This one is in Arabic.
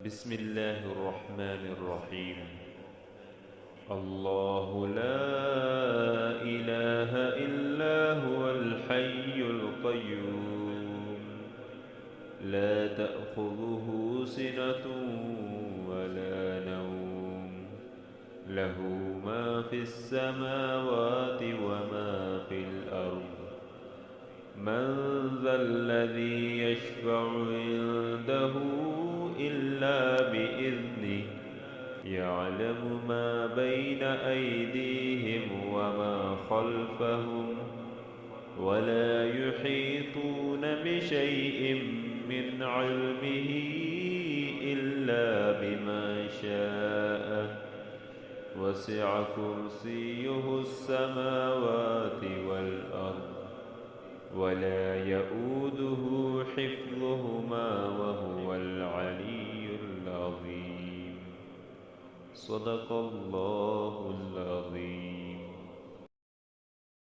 بسم الله الرحمن الرحيم. الله لا إله إلا هو الحي القيوم لا تأخذه سنة ولا نوم له ما في السماوات وما في الأرض من ذا الذي يشفع عنده إلا بإذنه يعلم ما بين أيديهم وما خلفهم ولا يحيطون بشيء من علمه إلا بما شاء وسع كرسيه السماوات والأرض ولا يؤوده حفظهما وهو العلي العظيم. صدق الله العظيم.